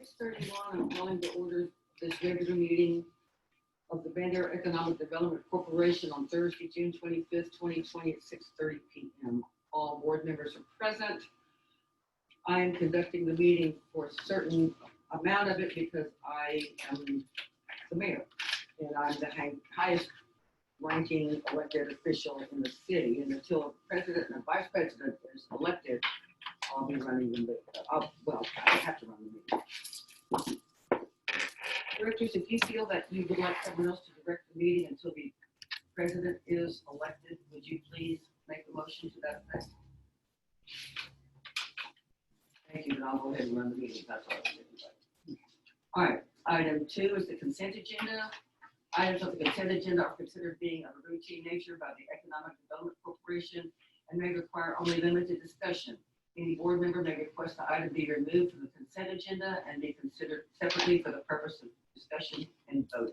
6:31, I'm calling to order this regular meeting of the Bandera Economic Development Corporation on Thursday, June 25th, 2020 at 6:30 p.m. All board members are present. I am conducting the meeting for a certain amount of it because I am the mayor and I'm the highest ranking elected official in the city. And until a president and a vice president is elected, I'll be running the meeting. I have to run the meeting. Directors, if you feel that you would like someone else to direct the meeting until the president is elected, would you please make a motion to that effect? Thank you, and I'll go ahead and run the meeting. That's all I was. All right, item 2 is the consent agenda. Items of the consent agenda are considered being of a routine nature by the Economic Development Corporation and may require only limited discussion. Any board member may request the item be removed from the consent agenda and be considered separately for the purpose of discussion and voting.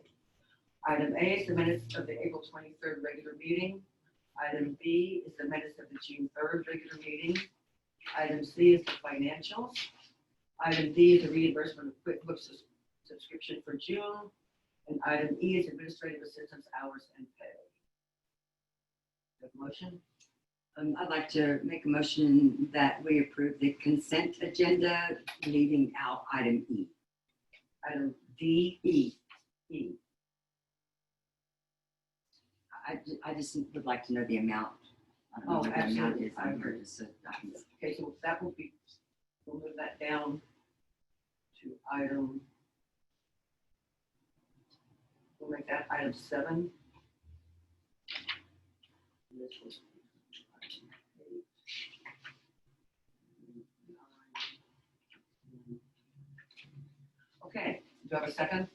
Item A is the minutes of the April 23rd regular meeting. Item B is the minutes of the June 3rd regular meeting. Item C is the financials. Item D is the reimbursement of QuickBooks subscription for June. And item E is administrative assistance hours and pay. Have a motion? I'd like to make a motion that we approve the consent agenda, leaving out item E. Item D. E. I just would like to know the amount. I don't know what the amount is on here. Okay, so that will be, we'll move that down to item, we'll make that item 7. This was item 8, 9. Okay, do you have a second?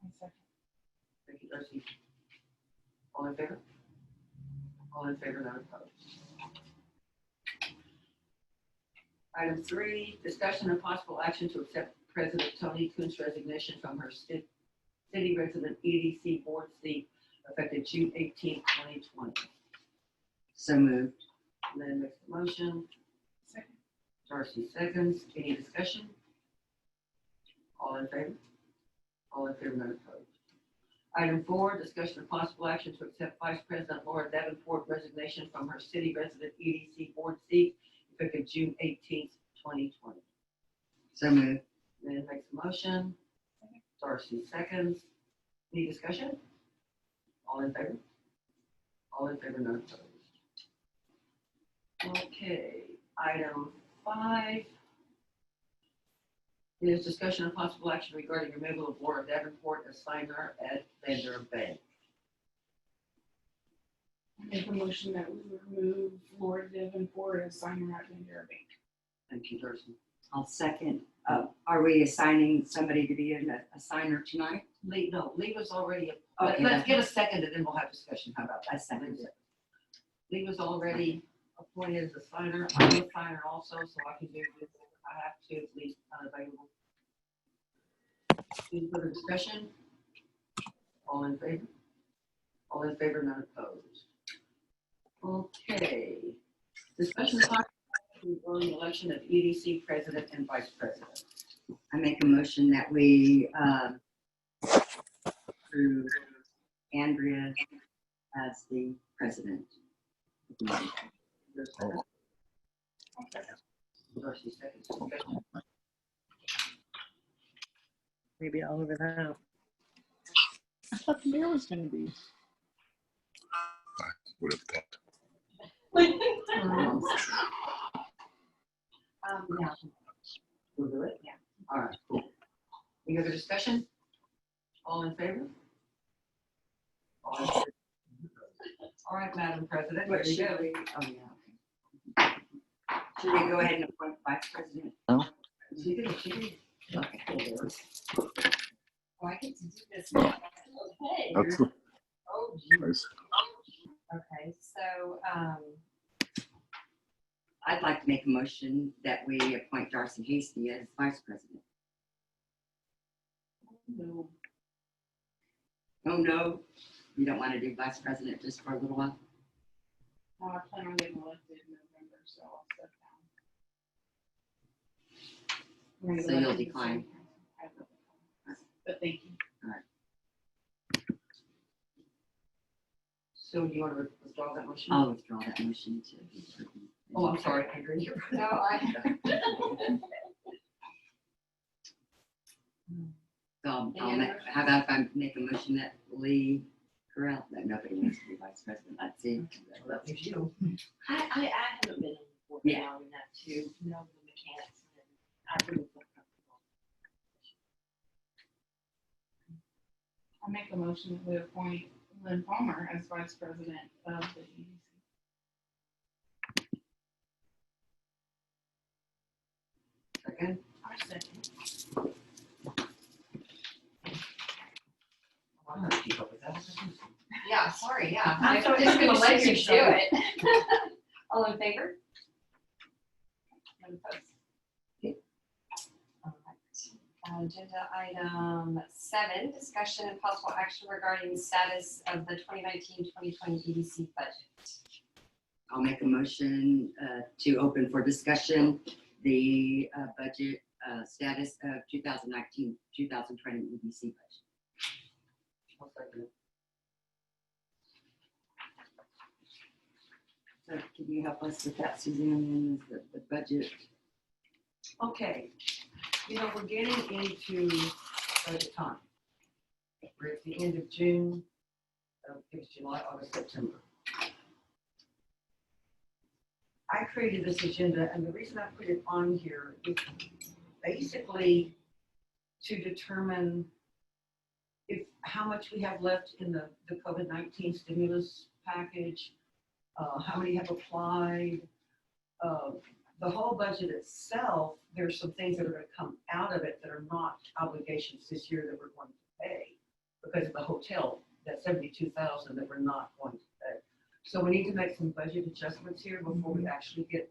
Second. Thank you, Darcy. All in favor? All in favor, not opposed. Item 3, discussion and possible action to accept President Tony Kuhn's resignation from her city resident EDC board seat effective June 18, 2020. So moved. Lynn makes the motion. Second. Darcy seconds. Any discussion? All in favor? All in favor, not opposed. Item 4, discussion of possible action to accept Vice President Laura Davenport resignation from her city resident EDC board seat effective June 18th, 2020. So moved. Lynn makes a motion. Darcy seconds. Any discussion? All in favor? All in favor, none opposed. Okay, item 5 is discussion of possible action regarding removal of Laura Davenport as signer at Bandera Bank. Make a motion that we remove Laura Davenport as signer at Bandera Bank. Thank you, Darcy. I'll second. Are we assigning somebody to be a signer tonight? Lee was already, Okay, let's give a second and then we'll have discussion. How about that? I second it. Lee was already appointed as a signer. I'm a signer also, so I can do this. I have to, at least unavailable. Any further discussion? All in favor? All in favor, none opposed. Okay. Discussion of regarding election of EDC president and vice president. I make a motion that we approve Andrea as the president. There's a second. Darcy seconds. Discussion. Maybe I'll over that. I thought the mayor was going to be. I would have thought. Yeah. We'll do it? Yeah. All right, cool. Any other discussion? All in favor? All in favor? All right, Madam President, there What you should go. we? Oh yeah. Okay. Should we go ahead and appoint vice president? She did. Okay. Oh, I get to do this now. Okay. That's Oh, geez. nice. Okay, so, I'd like to make a motion that we appoint Darcy Hasty as vice president. no, Oh, no, you don't want to do vice president just for a little while? no, I plan on getting elected in November, so I'll step down. So you'll decline. but thank you. So do you want to withdraw that motion? I'll withdraw that motion to. Oh, I'm sorry, Andrew. No, I, So how about if I make a motion that Lee Corral, that nobody wants to be vice president, let's see. That leaves you. I haven't been on the board Yeah. long enough to know the mechanics, and I really feel comfortable. I make a motion that we appoint Lynn Palmer as vice president of the EDC. Second. I second. I'm gonna keep up with that. Yeah, sorry, yeah. I'm I'm so just gonna let you used do to it. All in favor? None opposed? All right. Agenda item 7, discussion and possible action regarding the status of the 2019-2020 EDC budget. I'll make a motion to open for discussion, the budget status of 2019-2020 EDC budget. I'll second it. So can you help us with that, Suzanne, the budget? Okay, we're getting into budget time. We're at the end of June, it's July, August, September. I created this agenda, and the reason I put it on here is basically to determine how much we have left in the COVID-19 stimulus package, how many have applied. The whole budget itself, there's some things that are going to come out of it that are not obligations this year that we're going to pay because of the hotel, that 72,000 that we're not going to pay. So we need to make some budget adjustments here before we actually get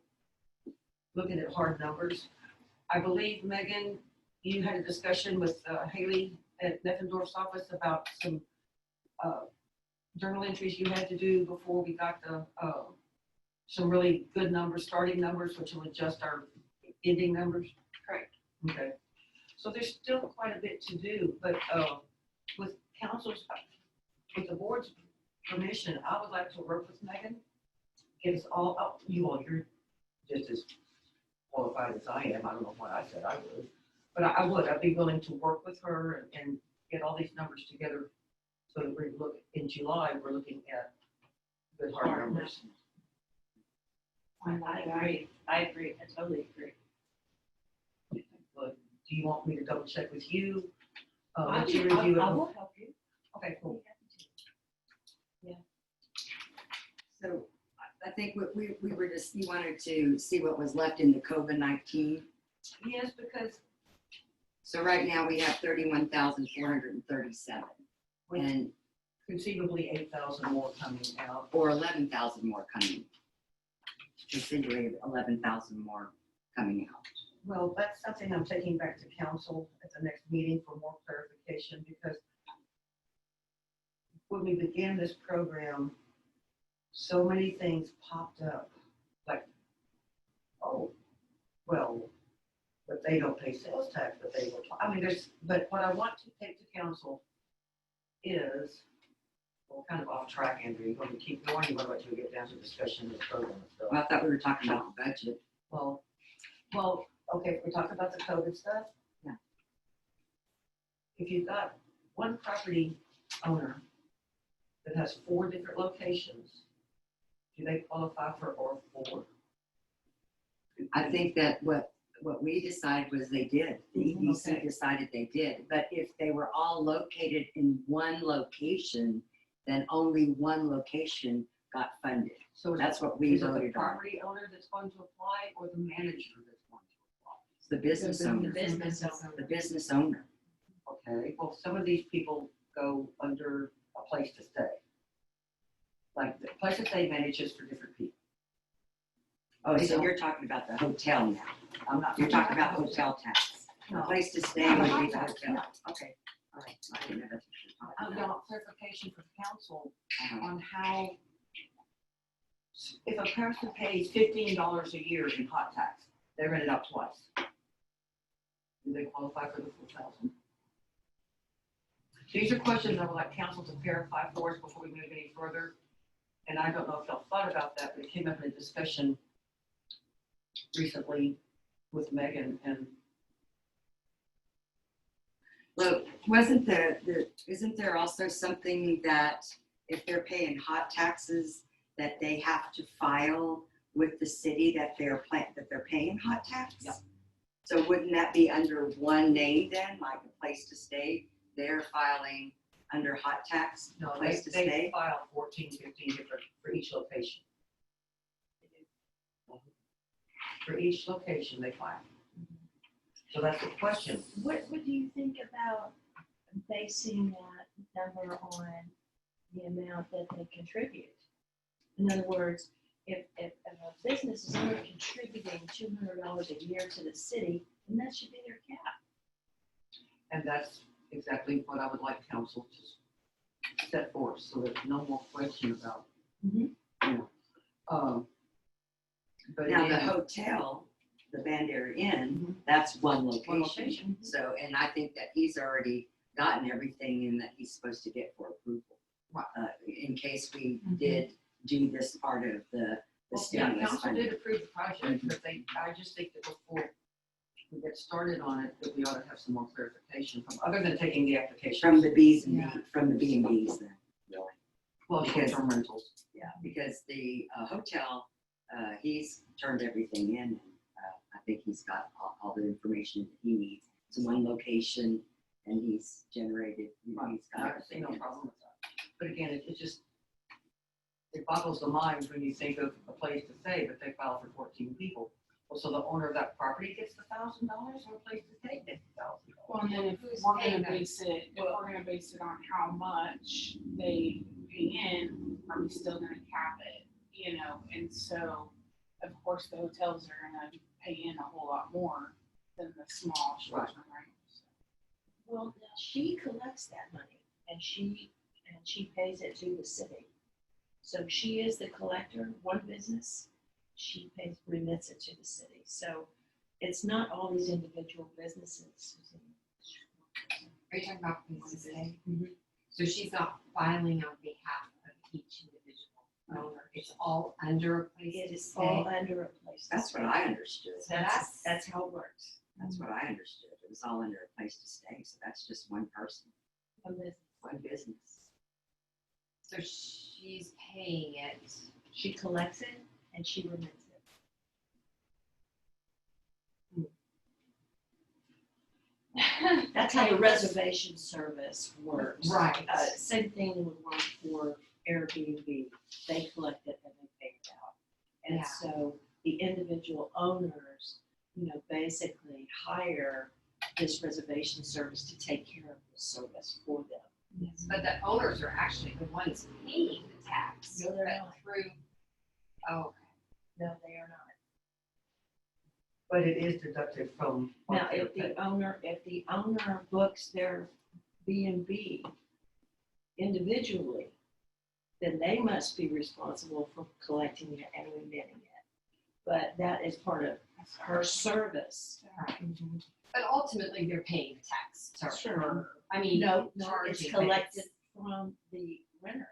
looking at hard numbers. I believe, Megan, you had a discussion with Haley at Neffendorf's office about some journal entries you had to do before we got the some really good numbers, starting numbers, which will adjust our ending numbers. Correct. Okay. So there's still quite a bit to do, but with the board's permission, I would like to work with Megan. Get us all up. You're just as qualified as I am. I don't know what I said I would, but I would. I'd be willing to work with her and get all these numbers together so that we look in July. We're looking at good hard numbers. I agree, I totally agree. But do you want me to double check with you? I Let you review it? will help you. Okay, cool. So I think we were just, you wanted to see what was left in the COVID-19. Yes, because So right now we have 31,437 and conceivably 8,000 more coming out. or 11,000 more coming. Considerably 11,000 more coming out. Well, that's something I'm taking back to council at the next meeting for more clarification, because when we began this program, so many things popped up, like, oh, well, but they don't pay sales tax, but they will, I mean, but what I want to take to council is, well, kind of off track, Andrew, you want to keep going, you want to get down to discussion of the program and stuff? Well, I thought we were talking about the budget. Well, okay, if we talk about the COVID stuff. Yeah. If you've got one property owner that has 4 different locations, do they qualify for R4? I think that what we decided was they did. The EDC Okay. decided they did. But if they were all located in one location, then only one location got funded. So is That's it- what we is it the voted on. property owner that's going to apply or the manager that's going to It's the business owner. Business owner. The business owner. apply? Okay, well, some of these people go under a place to stay. Like the place to stay manages for different people. Oh, so you're talking about the hotel now. I'm not. You're talking about hotel tax. The No. place to stay would be the hotel. Okay, all right. I didn't know that's what you're I talking about. want clarification from council Uh-huh. on how, if a person pays $15 a year in hot tax, they rent it out twice. Do they qualify for the full 1,000? These are questions I would like council to verify for us before we move any further. And I don't know if y'all thought about that, but it came up in a discussion recently with Megan and Well, isn't there also something that if they're paying hot taxes, that they have to file with the city that they're paying hot tax? Yeah. So wouldn't that be under one name then, like a place to stay? They're filing under hot tax, no, place to they stay? filed 14, 15 different for each location. For each location they file. So that's the question. What do you think about basing that number on the amount that they contribute? In other words, if a business is only contributing $200 a year to the city, then that should be their cap. And that's exactly what I would like council to set forth, so there's no more question about. Mhm. You know, but Now, the again, hotel, the Bandera Inn, Mhm. that's one one location. location. So, and I think that he's already gotten everything in that he's supposed to get for approval. Right. In case we Mhm. did do this part of the Well, yeah, stimulus council funding. did approve the project, but I just think that before we get started on it, that we ought to have some more clarification from, other than taking the application. From the Bs and Yeah. from the B&Bs then. Well, because- short-term rentals. Yeah, because the hotel, he's turned everything in. And I think he's got all the information that he needs. It's one location and he's generated, he's got I see everything. no in. problem with that. But again, it just, it boggles the mind when you think of a place to stay, but they file for 14 people. Well, so the owner of that property gets the $1,000 or a place to stay gets $1,000. Well, and then if Who's we're paying gonna base it, if we're gonna base it on how much they pay in, are we still gonna cap it? You know, and so, of course, the hotels are gonna pay in a whole lot more than the small short-term rentals. Well, now she collects that money and she pays it to the city. So she is the collector, one business, she remits it to the city. So it's not all these individual businesses. Are you talking about places today? Mhm. So she's not filing on behalf of each individual owner, it's all under a place It to is stay? all under a place. to That's what stay. I understood. So that's- That's how it works. That's what I understood. It was all under a place to stay. So that's just one person, One business. one business. So she's paying it. She collects it and she remits it. That's how the reservation service works. Right. Same thing would work for Airbnb. They collect it and they pay it out. And Yeah. so the individual owners, basically hire this reservation service to take care of the service for them. But the owners are actually the ones paying the tax. No, they're but not. Through, oh, No, they are not. But it is deducted from. what Now, they if pay. the owner books their B&B individually, then they must be responsible for collecting it and remitting it. But that is part of her service. but ultimately they're paying the tax. Sure. I mean, No, it's charging. collected from the renter.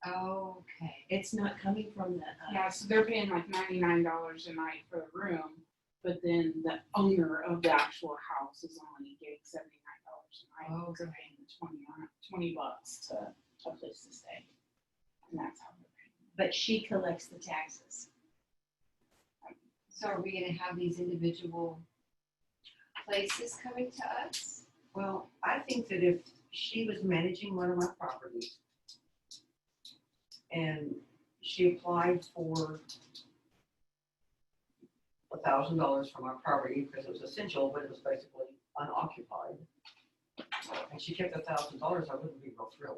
Okay. It's not coming from the. Yeah, so they're paying like $99 a night for the room, but then the owner of the actual house is only getting $79 a night. They're paying $20 to a place to stay. And that's how they're paying. But she collects the taxes. So are we gonna have these individual places coming to us? Well, I think that if she was managing one of my properties and she applied for $1,000 for my property because it was essential, but it was basically unoccupied, and she kept $1,000, I wouldn't be real thrilled.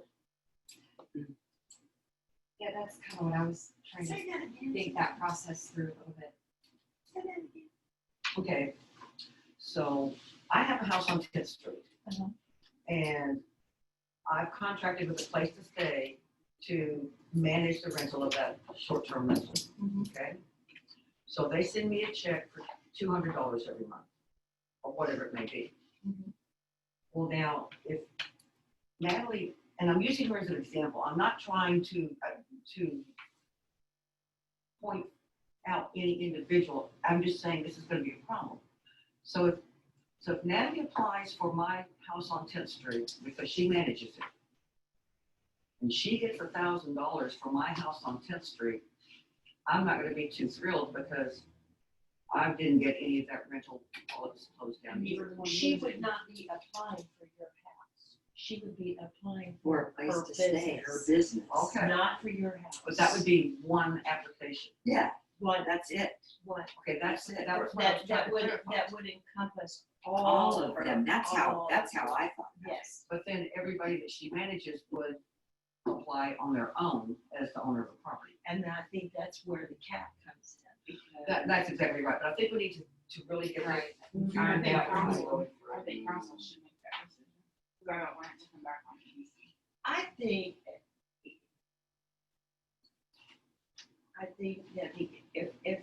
Yeah, that's kind of what I was trying to that again. think that process through a little bit. Say that again. Okay, so I have a house on 10th Street. Uh-huh. And I've contracted with a place to stay to manage the rental of that short-term rental, okay? So they send me a check for $200 every month, or whatever it may be. Mhm. Well, now, if Natalie, and I'm using her as an example, I'm not trying to point out any individual, I'm just saying this is gonna be a problem. So if Natalie applies for my house on 10th Street, because she manages it, and she gets $1,000 for my house on 10th Street, I'm not gonna be too thrilled because I didn't get any of that rental while it was closed down either. She would not be applying for your house. She would be applying For for a place her to stay, her business, business. Okay. not for your house. But that would be one application. Yeah, One, that's it. one, Okay, that's it. That was what I was that, trying that to would, clarify. that would encompass All all of them. That's how all- I thought. Yes, But then everybody that she manages would apply on their own as the owner of the property. and I think that's where the cap comes in, because. That's exactly right, but I think we need to really get Right. this I ironed think out. council, I think council should make that decision, because I don't want it to come back on EDC. I think that if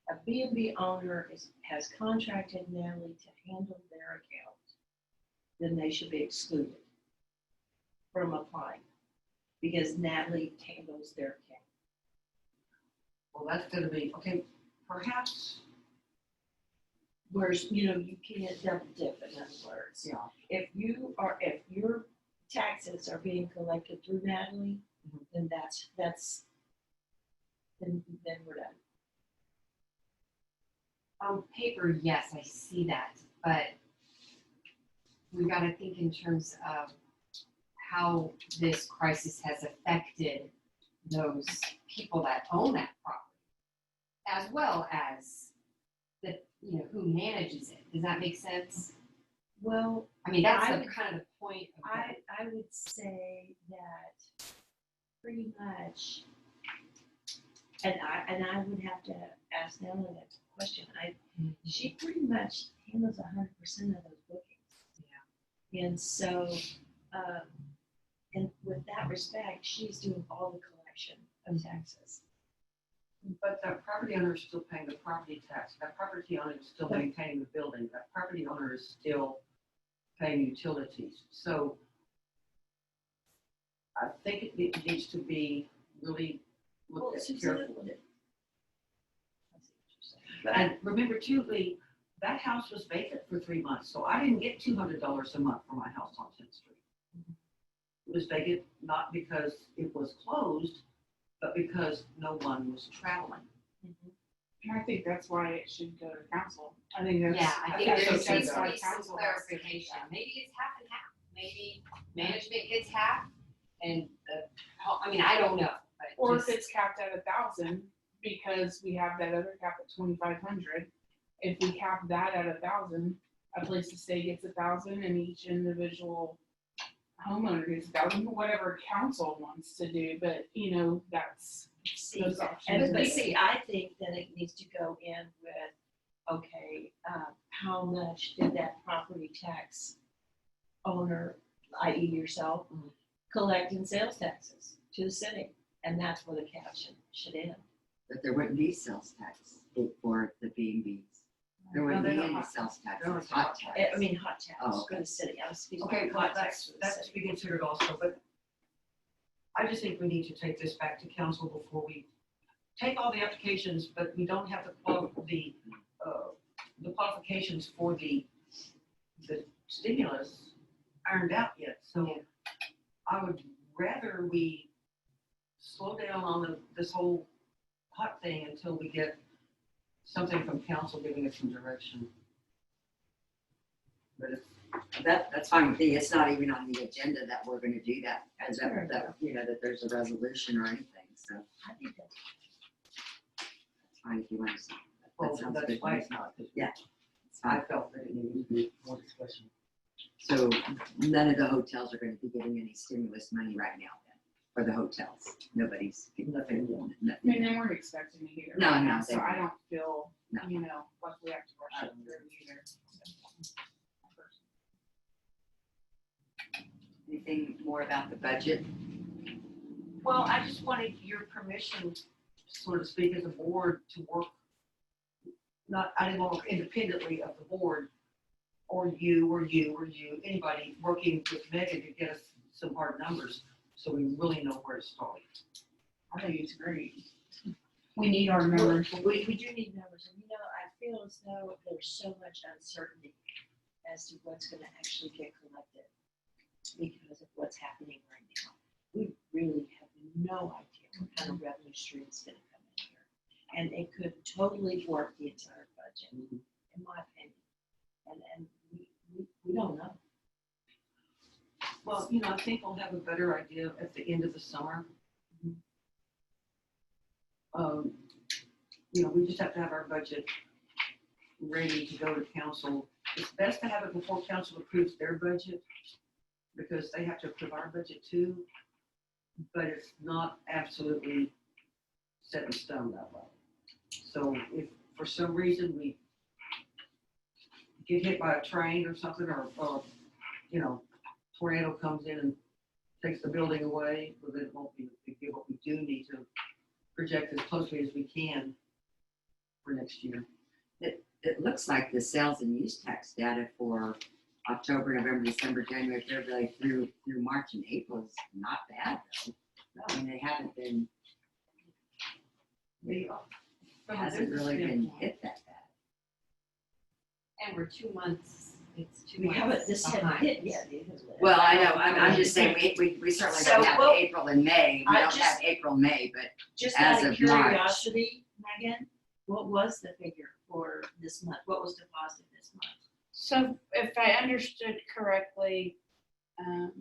a B and B owner has contracted Natalie to handle their account, then they should be excluded from applying, because Natalie handles their account. Well, that's gonna be, okay, perhaps, Whereas, you can't double dip, in other words. yeah, If your taxes are being collected through Natalie, Mhm. then then we're done. On paper, yes, I see that, but we gotta think in terms of how this crisis has affected those people that own that property, as well as the, who manages it. Does that make sense? Well, I mean, that's I the would- kind of the point of that. I would say that pretty much, and I would have to ask Natalie that question. She pretty much handles 100% of those bookings. Yeah. And so, and with that respect, she's doing all the collection of taxes. but that property owner is still paying the property tax, that property owner is still maintaining the building, that property owner is still paying utilities, so I think it needs to be really looked at carefully. And remember too, Lee, that house was vacant for 3 months, so I didn't get $200 a month for my house on 10th Street. It was vacant not because it was closed, but because no one was traveling. And I think that's why it should go to council. I think that's. Yeah, I think that's there so needs too, to though. be some clarification. Maybe it's half and half. Maybe management gets half and I don't know, but Or just- if it's capped at 1,000, because we have that other cap at 2,500. If we cap that at 1,000, a place to stay gets 1,000 and each individual homeowner gets 1,000, whatever council wants to do, but that's See, those options. and but see, I think that it needs to go in with, okay, how much did that property tax owner, i.e. yourself, Mhm. collect in sales taxes to the city? And that's where the cap should end. But there wouldn't be sales tax for the B&Bs. There No, wouldn't they be don't any have- sales tax, they don't it's have hot tax. tax. I mean, hot tax Oh, for the city, I was speaking Okay, of well, hot tax for the that's to city. be considered also, but I just think we need to take this back to council before we take all the applications, but we don't have the qualifications for the stimulus ironed out yet, so I would rather we slow down on this whole hot thing until we get something from council giving us some direction. But it's, That's fine with me. It's not even on the agenda that we're gonna do that, as That's fair that there's a resolution or anything, so I think that's it's fine if you want to say. well, That sounds that's good. why it's not, because Yeah. It's I fine. felt that it needed to be more discussion. So none of the hotels are gonna be getting any stimulus money right now then, for the hotels. Nobody's getting Nothing. I nothing. mean, they weren't expecting to get it No, right no, now, they so I weren't. don't feel, No. like we have to rush it through either. Anything more about the budget? Well, I just wanted your permission, so to speak, as a board to work, I didn't want to work independently of the board or you, anybody working with Megan to get us some hard numbers, so we really know where to start. I think it's great. We need our numbers. We do need numbers, and I feel as though there's so much uncertainty as to what's gonna actually get collected because of what's happening right now. We really have no idea what kind of revenue stream is gonna come in here. And it could totally dwarf the entire budget, in my opinion. And we don't know. Well, I think we'll have a better idea at the end of the summer. We just have to have our budget ready to go to council. It's best to have it before council approves their budget, because they have to approve our budget too, but it's not absolutely set in stone that way. So if for some reason we get hit by a train or something, or tornado comes in and takes the building away, well, then it won't be a big deal, but we do need to project as closely as we can for next year. It looks like the sales and use tax data for October, November, December, January, February through March and April is not bad though. I mean, they haven't been, it hasn't really been hit that bad. And we're 2 months, it's 2 We months haven't, this hasn't behind. hit yet either. Well, I know, I'm just saying, we certainly So, don't have well, April and May, we I don't just- have April, May, but Just as out of of March. curiosity, Megan, what was the figure for this month? What was deposited this month? So if I understood correctly, and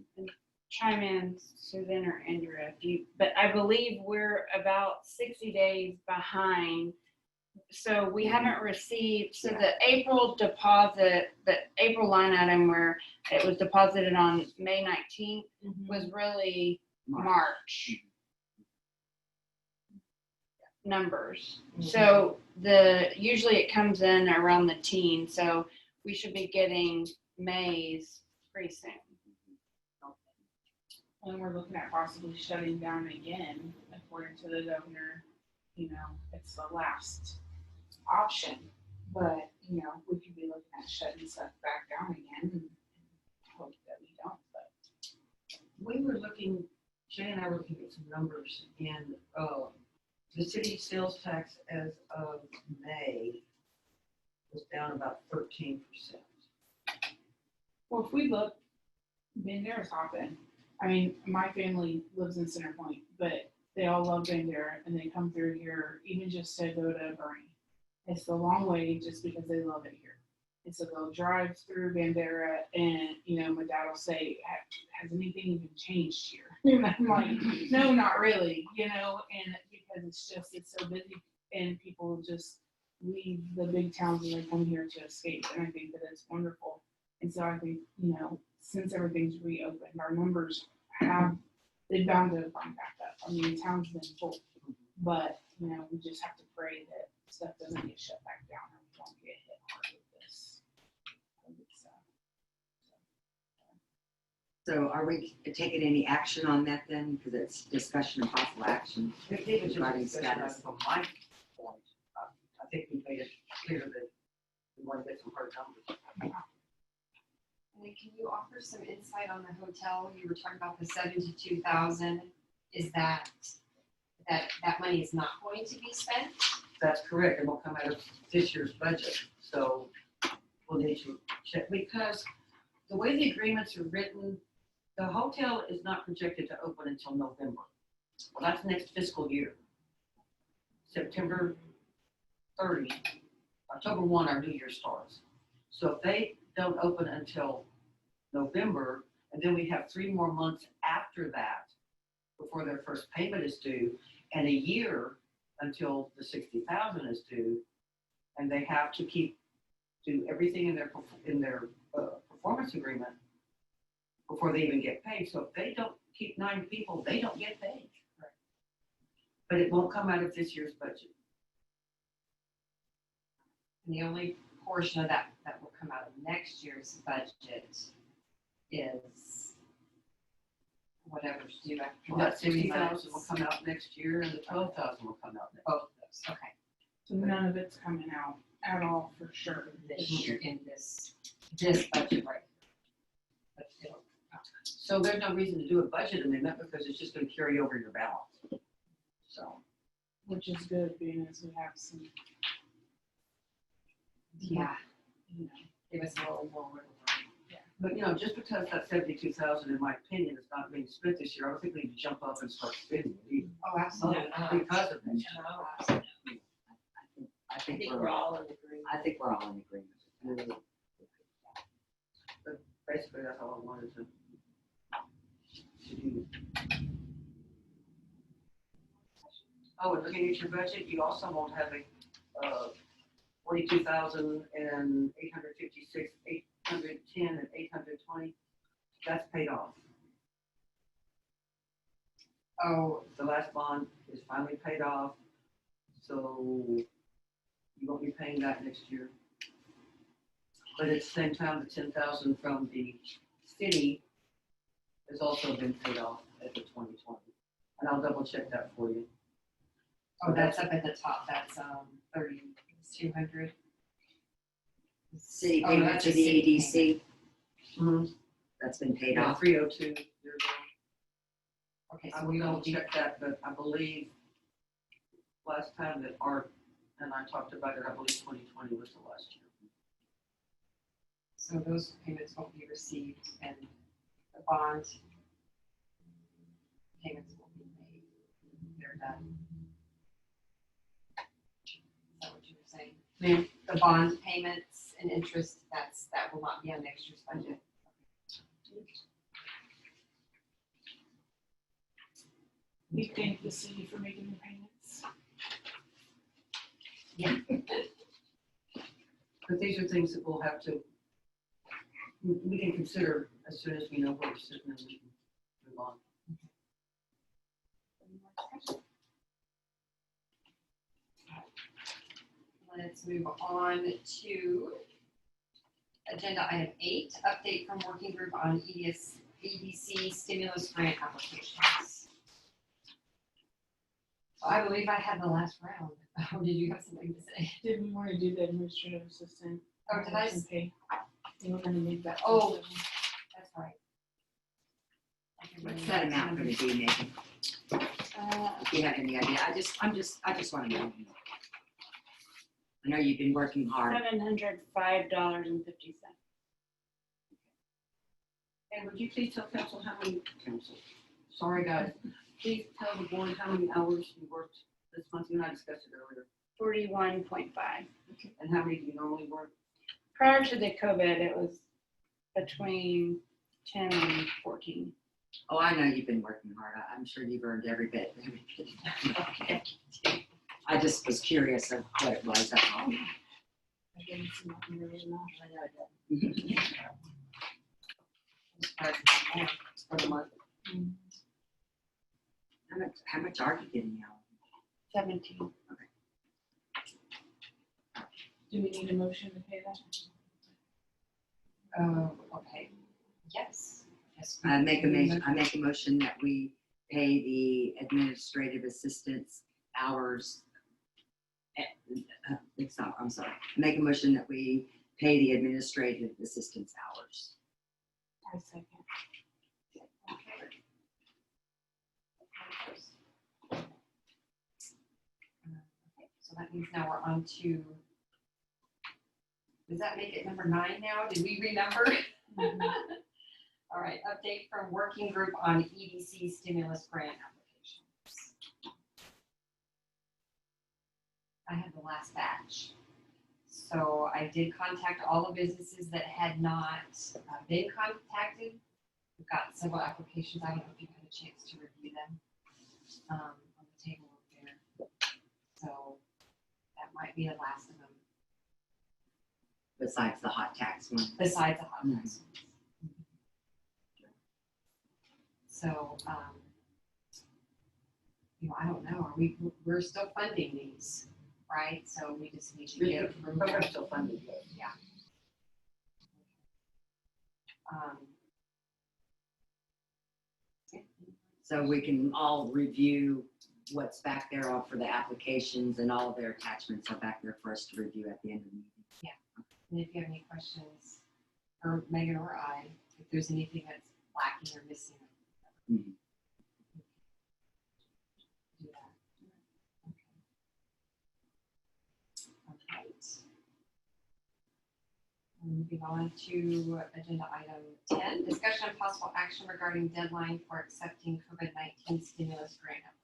chime in, Susan or Andrea, but I believe we're about 60 days behind. So we haven't received, so the April deposit, the April line item where it was deposited on May 19th was really March numbers. So usually it comes in around the teen, so we should be getting May's pretty soon. And we're looking at possibly shutting down again, according to the governor. It's the last option, but we could be looking at shutting stuff back down again and hope that we don't, but. We were looking, Jay and I were looking at some numbers, and the city sales tax as of May was down about 13%. Well, if we look, Bandera's hopping. I mean, my family lives in Center Point, but they all love Bandera and they come through here even just to go to Bernie. It's the long way just because they love it here. And so they'll drive through Bandera and, my dad will say, has anything even changed here? And I'm like, no, not really, and because it's so busy and people just leave the big towns and they come here to escape. And I think that it's wonderful. And so I think, since everything's reopened, our numbers they've bound to climb back up. I mean, town's been full, but, we just have to pray that stuff doesn't get shut back down and we don't get hit hard with this. So are we taking any action on that then? Because it's discussion and possible action. I think it's just a Regarding discussion status. from my point. I think we made it clear that we want to get some hard numbers. And then can you offer some insight on the hotel? You were talking about the 72,000. Is that money is not going to be spent? That's correct, and will come out of this year's budget, so we'll need to check, because the way the agreements are written, the hotel is not projected to open until November. Well, that's next fiscal year. September 30, October 1, our new year starts. So if they don't open until November, and then we have 3 more months after that before their first payment is due, and a year until the 60,000 is due, and they have to do everything in their performance agreement before they even get paid. So if they don't keep 9 people, they don't get paid. Right. But it won't come out of this year's budget. And the only portion of that will come out of next year's budget is whatever's due after. That 60,000 will come out next year, and the 12,000 will come out next. Both of those, okay. So none of it's coming out at all for sure This year in this this budget right here. But it'll, So there's no reason to do a budget amendment because it's just gonna carry over your balance. So, Which is good, being as we have some, yeah, you know, give us a little more wiggle room. but just because that 72,000, in my opinion, is not being spent this year, I don't think we need to jump up and start spending it either. Oh, absolutely not. Because of this. I think we're all in agreement. I think we're all in agreement. But basically, that's all I wanted to do. Oh, and looking at your budget, you also won't have a 42,856, 810, and 820. That's paid off. Oh, The last bond is finally paid off, so you won't be paying that next year. But at the same time, the 10,000 from the city has also been paid off at the 2020. And I'll double check that for you. oh, that's up at the top, that's 3,200. City Oh, payment that's to a the city EDC, Mm-hmm. that's been paid Yeah, off. 302 years ago. Okay, I so will we double will be, check that, but I believe last time that Art and I talked about it, I believe 2020 was the last year. so those payments won't be received and the bond payments will be made. They're done. Is that what you were saying? Ma'am? The bond payments and interest, that will not be on next year's budget. we thank the city for making the payments. But these are things that we'll have to, we can consider as soon as we know where we're sitting and we can move on. Let's move on to agenda item 8, update from working group on EDC stimulus grant applications. So I believe I had the last round. Or did you have something to say? Did we want to do the administrative assistant? Oh, did I? Pay? We were gonna make that. Oh. That's right. What's that amount gonna be, Megan? If you have any idea, I just wanna know. I know you've been working hard. $705.50. And would you please tell council how many, sorry guys, please tell the board how many hours you worked this month, you and I discussed it earlier, 41.5. and how many do you normally work? Prior to the COVID, it was between 10 and 14. Oh, I know you've been working hard. I'm sure you've earned every bit. Okay. I just was curious of what it was. That's all. I didn't see nothing really enough. For the month? How much are you getting now? 17. Do we need a motion to pay that? Okay. Yes. Yes. I make a motion that we pay the administrative assistants hours. I'm sorry. Make a motion that we pay the administrative assistants hours. I second. Okay, so that means now we're on to, does that make it number 9 now? Did we renumber? All right, update from working group on EDC stimulus grant applications. I have the last batch. So I did contact all the businesses that had not been contacted. We've got several applications. I don't know if you've had a chance to review them on the table up there. So that might be the last of them, Besides the hot tax one. besides the hot tax ones. So, I don't know. We're still funding these, right? So we just need to get approval. Program's still funded. So we can all review what's back there all for the applications, and all of their attachments are back there for us to review at the end of the meeting. And if you have any questions, or Megan or I, if there's anything that's lacking or missing. Mhm. Do that. Okay. Alright. Moving on to agenda item 10, discussion and possible action regarding deadline for accepting COVID-19 stimulus grant applications.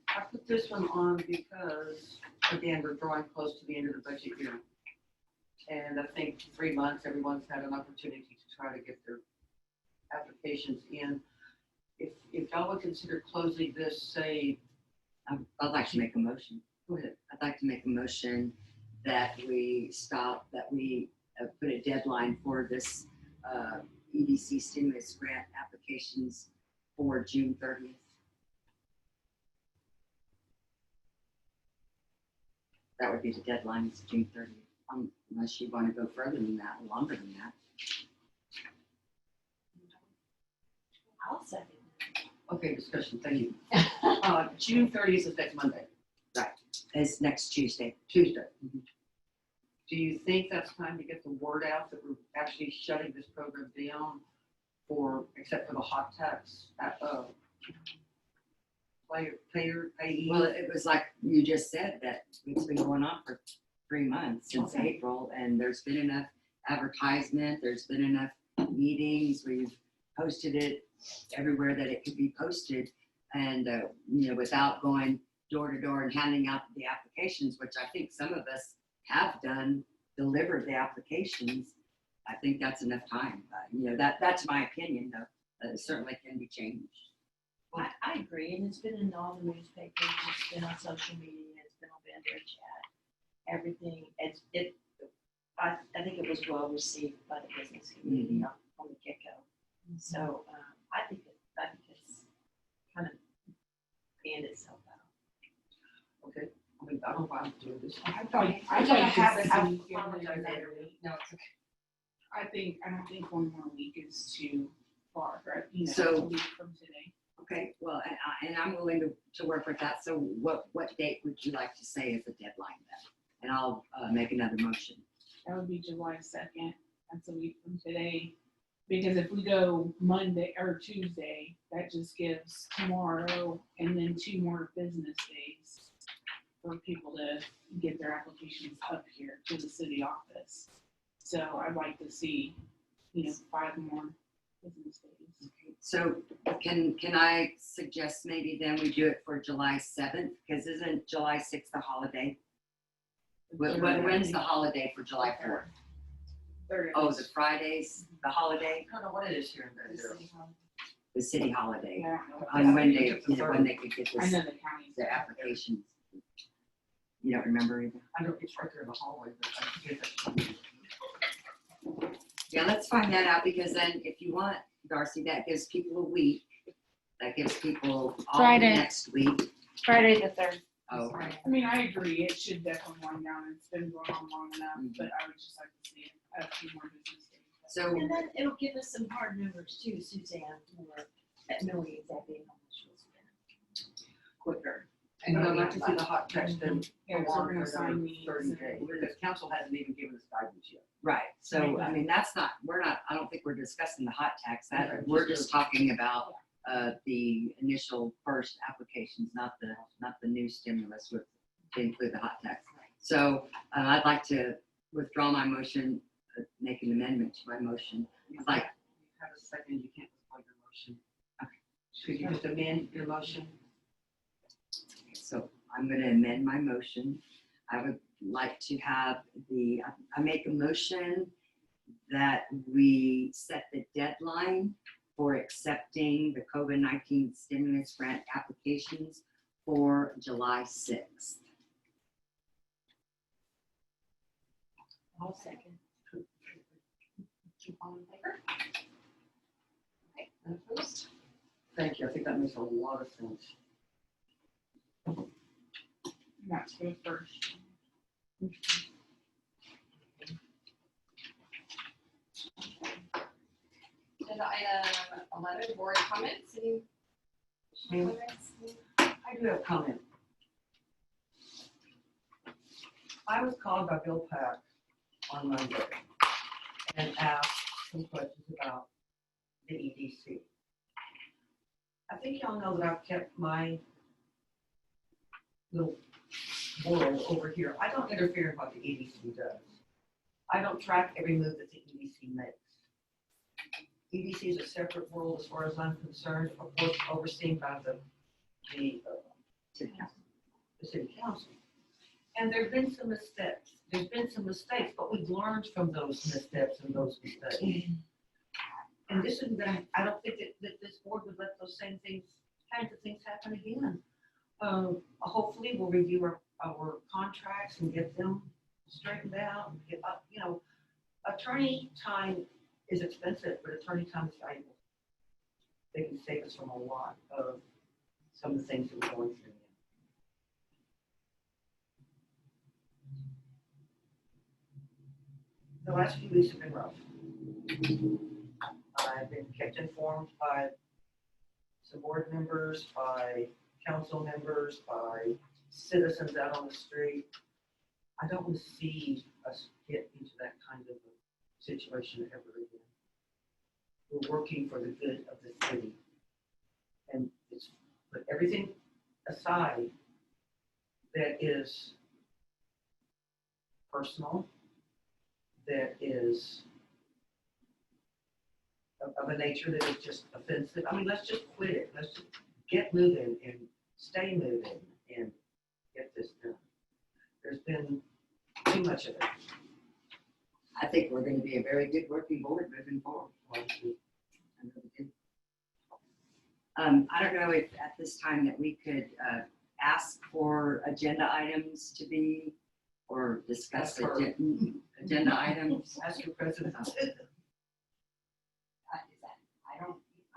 I put this one on because, again, we're drawing close to the end of the budget year. And I think 3 months, everyone's had an opportunity to try to get their applications in. If y'all would consider closing this, say, I'd like to make a motion. go ahead. I'd like to make a motion that we put a deadline for this EDC stimulus grant applications for June 30th. That would be the deadline, is June 30th, unless you want to go further than that, longer than that. I'll second Okay, discussion, thank you. June 30th is next Monday, It's next Tuesday. Tuesday. Do you think that's time to get the word out that we're actually shutting this program down except for the hot tax, payee? Well, it was like you just said, that it's been going on for 3 months, since Okay. April, and there's been enough advertisement, there's been enough meetings, we've posted it everywhere that it could be posted, and, without going door to door and handing out the applications, which I think some of us have done, delivered the applications, I think that's enough time. That's my opinion, though. It certainly can be changed. I agree, and it's been in all the newspapers, it's been on social media, it's been on Bandera chat, everything, I think it was well received by the business community on the get-go. So, I think it's kind of panned itself out. Okay, I mean, I don't know why I'm doing this. I'd like I to have it. I see here and apologize, there. No, it's okay. I don't think 1 more week is too far, right? So- A week from today. Okay, well, and I'm willing to work with that. So what date would you like to say is the deadline then? And I'll make another motion. That would be July 2nd. That's a week from today. Because if we go Monday or Tuesday, that just gives tomorrow and then 2 more business days for people to get their applications up here to the city office. So I'd like to see, 5 more business days. So can I suggest maybe then we do it for July 7th? Because isn't July 6th a holiday? When's the holiday for July 4th? Oh, the Friday's the holiday, I don't know what it is here in Bandera. the city holiday, Yeah, on when they, It's the when they could get I this, know the county's. their applications. You don't remember either? I don't, it's right there in the hallway, but I get that. Yeah, let's find that out, because then if you want, Darcy, that gives people a week. That gives people all Friday. next week. Friday the 3rd. Oh, I mean, I agree, it should definitely wind down, it's been going on long enough, but I would just like to see a few more business days. so, And then it'll give us some hard numbers too, Suzanne, knowing exactly how much we'll spend quicker. And I'd like to see the hot tax then Yeah, go so we're on gonna for sign another these 30 and- days, because council hasn't even given us guidance yet. right, so, I mean, that's not, I don't think we're discussing the hot tax, Okay, we're just talking about the initial first applications, not the new stimulus with, to include the hot tax. So I'd like to withdraw my motion, make an amendment to my motion. You Like- have a second, you can't withdraw your motion. Could you just amend your motion? So I'm going to amend my motion. I would like to have I make a motion that we set the deadline for accepting the COVID-19 stimulus grant applications for July 6th. I'll second. All in favor? Okay, none opposed? Thank you, I think that makes a lot of sense. And that's for the first. Agenda item 11, board comments. Any comments? I do have a comment. I was called by Bill Pack on Monday, and ask some questions about the EDC. I think y'all know that I've kept my little world over here. I don't interfere in what the EDC does. I don't track every move that the EDC makes. EDC is a separate world as far as I'm concerned, of course, overseen by the City council. the city council. And there've been some missteps. There's been some mistakes, but we've learned from those missteps and those mistakes. And this isn't gonna, I don't think that this board would let those same things, kinds of things happen again. Hopefully we'll review our contracts and get them straightened out and get up, you know, attorney time is expensive, but attorney time is valuable. They can save us from a lot of some of the things that we're going through. The last few weeks have been rough. I've been kept informed by some board members, by council members, by citizens out on the street. I don't want to see us get into that kind of a situation ever again. We're working for the good of the city. And it's put everything aside that is personal, that is of a nature that is just offensive. I mean, let's just quit it. Let's just get moving and stay moving and get this done. There's been too much of it. I think we're gonna be a very good working board moving forward. I really do. I don't know if at this time that we could ask for agenda items to be, or discuss That's her. agenda items. Ask your president.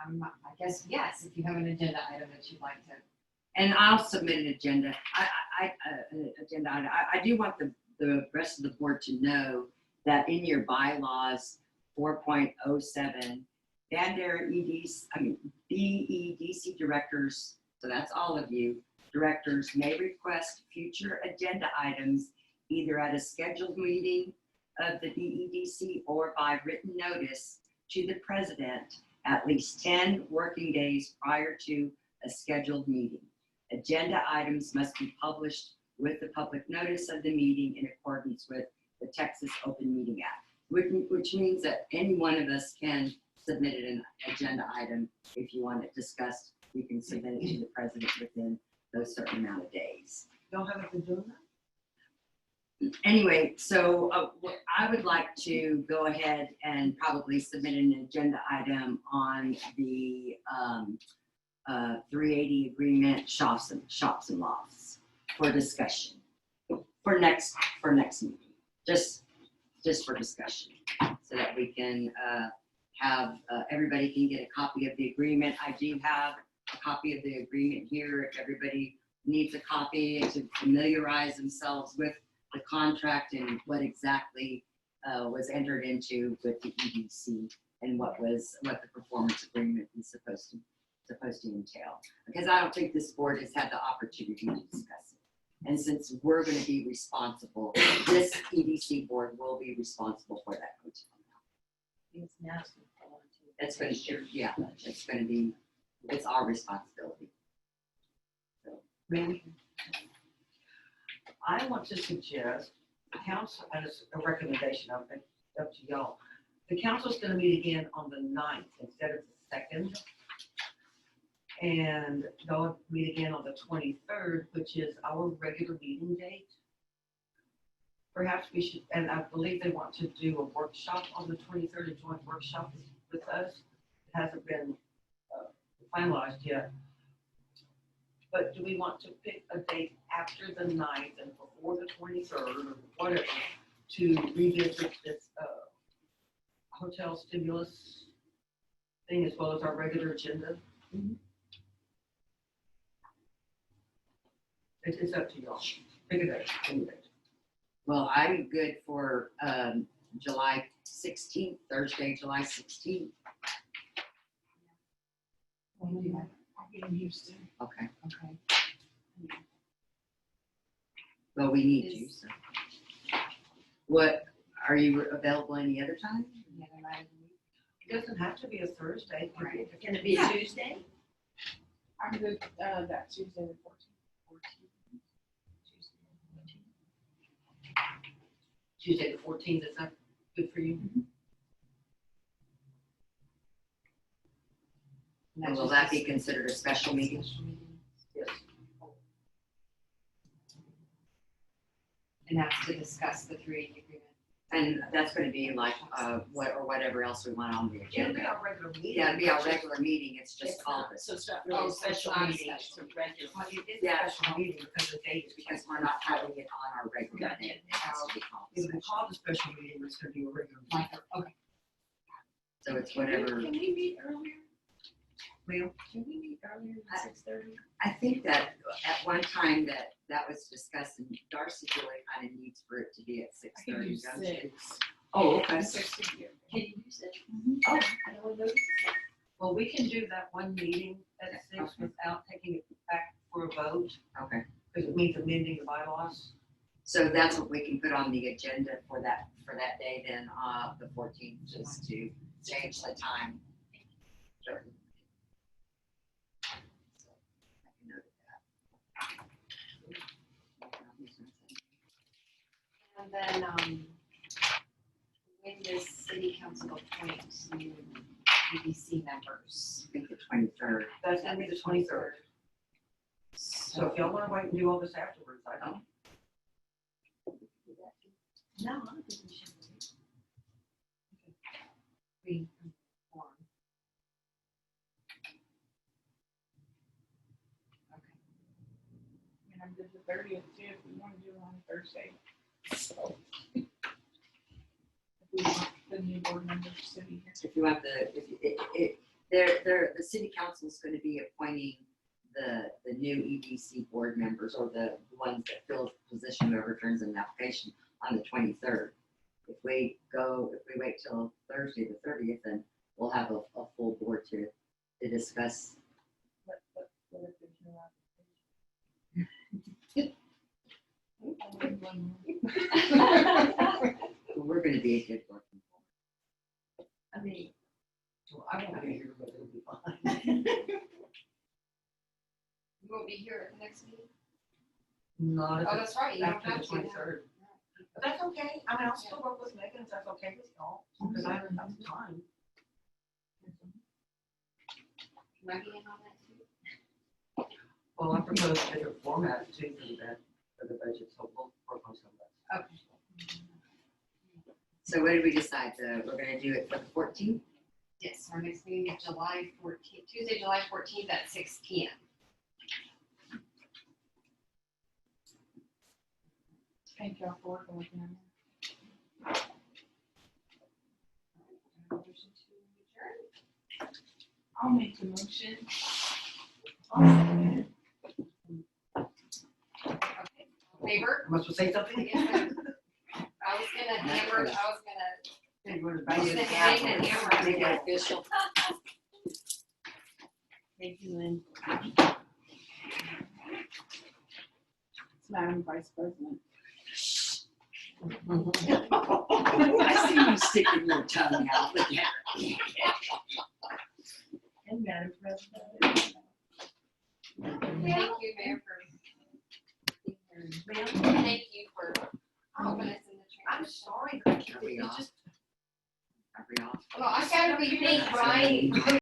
I guess, yes, if you have an agenda item that you'd like to. And I'll submit an agenda. Agenda item. I do want the rest of the board to know that in your bylaws, 4.07, Bandera BEDC directors, so that's all of you, directors may request future agenda items either at a scheduled meeting of the BEDC or by written notice to the president at least 10 working days prior to a scheduled meeting. Agenda items must be published with the public notice of the meeting in accordance with the Texas Open Meeting Act, which means that any one of us can submit an agenda item. If you want it discussed, you can submit it to the president within those certain amount of days. Y'all haven't been doing that? Anyway, so I would like to go ahead and probably submit an agenda item on the 380 agreement shops and lofts for discussion for next meeting, just for discussion, so that we can have everybody can get a copy of the agreement. I do have a copy of the agreement here. If everybody needs a copy to familiarize themselves with the contract and what exactly was entered into with the EDC and what the performance agreement is supposed to entail. Because I don't think this board has had the opportunity to discuss it. And since we're going to be responsible, this EDC board will be responsible for that hotel. It's nasty. It's going to, yeah, it's going to be, it's our responsibility. So, Maybe. I want to suggest the council, as a recommendation, up to y'all. The council's gonna meet again on the 9th instead of the 2nd. And they'll meet again on the 23rd, which is our regular meeting date. Perhaps we should, and I believe they want to do a workshop on the 23rd, a joint workshop with us. It hasn't been finalized yet. But do we want to pick a date after the 9th and before the 23rd or whatever to revisit this hotel stimulus thing as well as our regular agenda? Mhm. It's up to y'all. Pick a date, any date. well, I'm good for July 16th, Thursday, July 16th. I'm getting used to. Okay. Okay. Well, we need you. So. What Are you available any other time? the other night of the week. It doesn't have to be a Thursday. Right. Can it be a Tuesday? I'm good, that Tuesday the 14th. Tuesday the 14th, is that good for you? And will that be considered a special meeting? Yes. And that's to discuss the 380 agreement. And that's gonna be like, whatever else we want on the It'll be agenda. our regular meeting. Yeah, it'll be our regular meeting, it's just It's called not, this, so it's not really a special not a meeting, it's a regular. Well, it is Yeah. a special meeting because the date is because we're not having it on our regular day. It has to be called If we special. call the special meeting, it's gonna be a regular meeting. Like, okay. So it's whatever, Can we meet earlier? Well, Can we meet earlier than 6:30? I think that at one time that was discussed and Darcy really kind of needs for it to be at I can do 6:30, don't you? 6. oh, okay. 6 would be okay. Can you use it? Oh, I don't know. well, we can do that one meeting at 6 Okay. without taking it back for a vote, Okay, because it means amending the bylaws. so that's what we can put on the agenda for that day then, the 14th, just to change the time. Sure. So, I can note that. And then, when does city council appoint new EDC members? I think the 23rd. That's gonna be the 23rd. So if y'all wanna wait and do all this afterwards, I don't. No, I don't think we should. We form. Okay. And I'm good the 30th too, if we want to do it on Thursday. So. If we want the new board members to be here. If you want the city council is going to be appointing the new EDC board members or the ones that fill the position, whoever turns in an application on the 23rd. If we wait till Thursday, the 30th, then we'll have a full board to discuss. What if there's no We're going to be a good working board. I mean, Well, I won't be here, but it'll be fine. You won't be here at the next meeting? Not Oh, if that's right, it's you don't after have the to. 23rd. But that's okay, I mean, I'll still work with Megan, if that's okay with y'all, because I haven't got the time. Can I be in on that too? Well, I propose a different format too for the budget, so we'll work on some of that. Okay. So what did we decide? We're going to do it for the 14th? Yes, our next meeting is July 14th, Tuesday, July 14th at 6 PM. Thank y'all for working with me. Motion to adjourn? I'll make the motion. Okay, favor? Am I supposed to say something? I was gonna hammer, Hey, we're I was invited gonna to hang have and one. hammer. Make it official. thank you, Lynn. Madam Vice President. I see you sticking your tongue out. Look at it. And Madam President. Thank you, Mayor, for Ma'am? thank you for helping us in the I'm transition. sorry, Are we it's off? just Are we off? Well, I gotta rethink, right?